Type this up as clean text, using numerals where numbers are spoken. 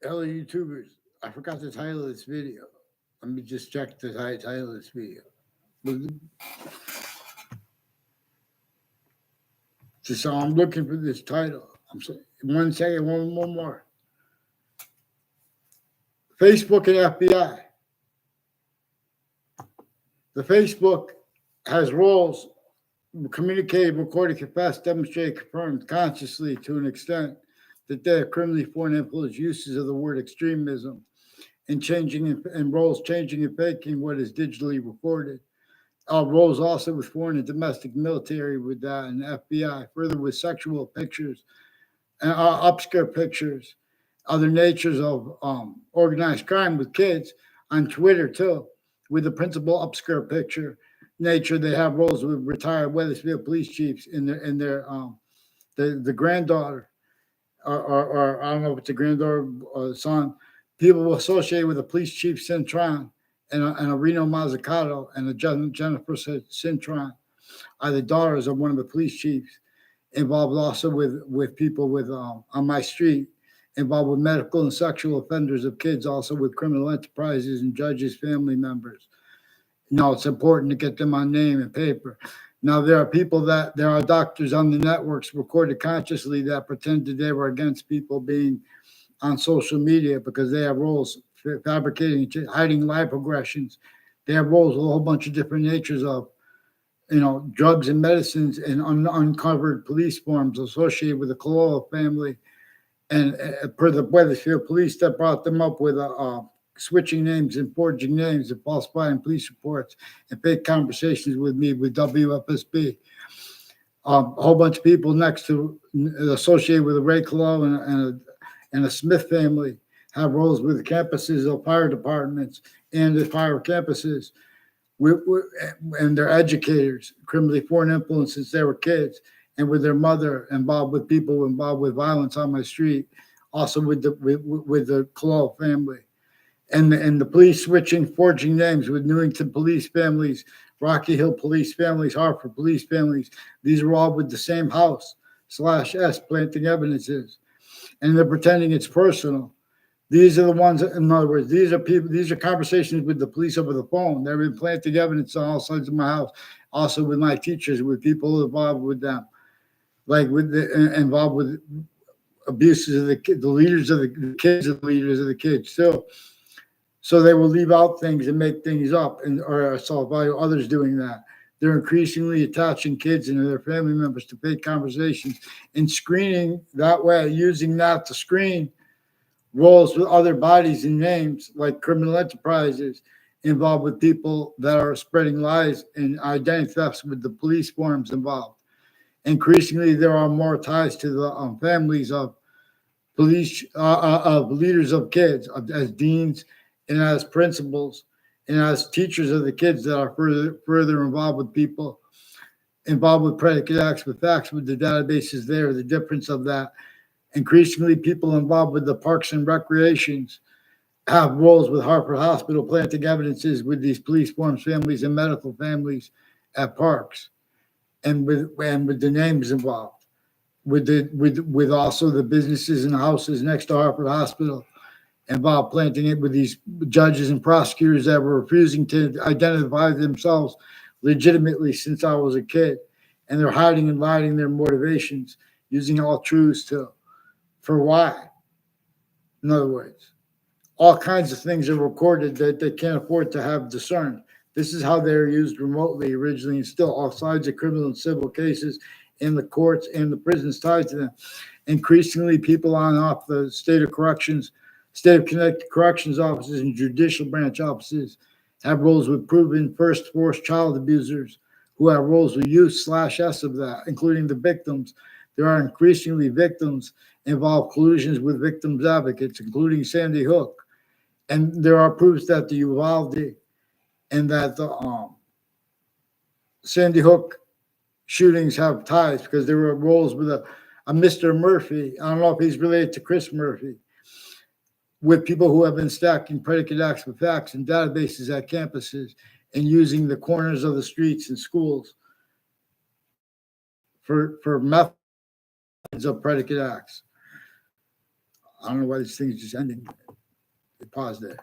Hello, YouTubers. I forgot the title of this video. Let me just check the title of this video. Just so I'm looking for this title. I'm sorry. 1 second, one more. Facebook and FBI. The Facebook has roles communicated, recorded, confessed, demonstrated, confirmed consciously to an extent that they are criminally foreign influence uses of the word extremism and changing and roles changing and faking what is digitally recorded. Roles also with foreign and domestic military with that and FBI, further with sexual pictures and obscure pictures, other natures of organized crime with kids on Twitter too, with the principal obscure picture nature. They have roles with retired Weathersfield police chiefs in their the granddaughter or I don't know if it's a granddaughter or son, people associated with the police chief Cintron and a Reno Mazzucato and a Jennifer Cintron are the daughters of one of the police chiefs, involved also with people with on my street, involved with medical and sexual offenders of kids, also with criminal enterprises and judges, family members. No, it's important to get them on name and paper. Now, there are doctors on the networks recorded consciously that pretended they were against people being on social media because they have roles fabricating, hiding live progressions. They have roles with a whole bunch of different natures of, drugs and medicines and uncovered police forms associated with the Cololo family. And per the Weathersfield police that brought them up with switching names and forging names and falsifying police reports and fake conversations with me with WFSB. A whole bunch of people next to associated with the Ray Colo and the Smith family have roles with the campuses of fire departments and the fire campuses. And they're educators, criminally foreign influence since they were kids, and with their mother involved with people involved with violence on my street, also with the Colo family. And the police switching, forging names with Newington police families, Rocky Hill police families, Hartford police families. These are all with the same house /S planting evidences. And they're pretending it's personal. These are the ones, in other words, these are conversations with the police over the phone. They've been planting evidence on all sides of my house, also with my teachers, with people involved with them, like involved with abuses of the leaders of the kids and the leaders of the kids too. So they will leave out things and make things up, or assault value others doing that. They're increasingly attaching kids and their family members to fake conversations and screening that way, using that to screen roles with other bodies and names like criminal enterprises involved with people that are spreading lies and identity thefts with the police forms involved. Increasingly, there are more ties to the families of police, of leaders of kids, as deans and as principals and as teachers of the kids that are further involved with people, involved with predicate acts with facts, with the databases there, the difference of that. Increasingly, people involved with the parks and recreations have roles with Hartford Hospital planting evidences with these police forms families and medical families at parks, and with the names involved, with also the businesses and houses next to Hartford Hospital involved planting it with these judges and prosecutors that were refusing to identify themselves legitimately since I was a kid, and they're hiding and lying their motivations, using all truths for why. In other words, all kinds of things are recorded that they can't afford to have discerned. This is how they're used remotely originally, and still all sides of criminal and civil cases in the courts and the prisons tied to them. Increasingly, people on off the state of Connecticut corrections offices and judicial branch offices have roles with proven first force child abusers who have roles with youth/S of that, including the victims. There are increasingly victims involved collusions with victims advocates, including Sandy Hook. And there are proofs that the Uvalde and that the Sandy Hook shootings have ties because there were roles with a Mr. Murphy. I don't know if he's related to Chris Murphy, with people who have been stacking predicate acts with facts and databases at campuses and using the corners of the streets and schools for methods of predicate acts. I don't know why this thing is just ending. They paused there.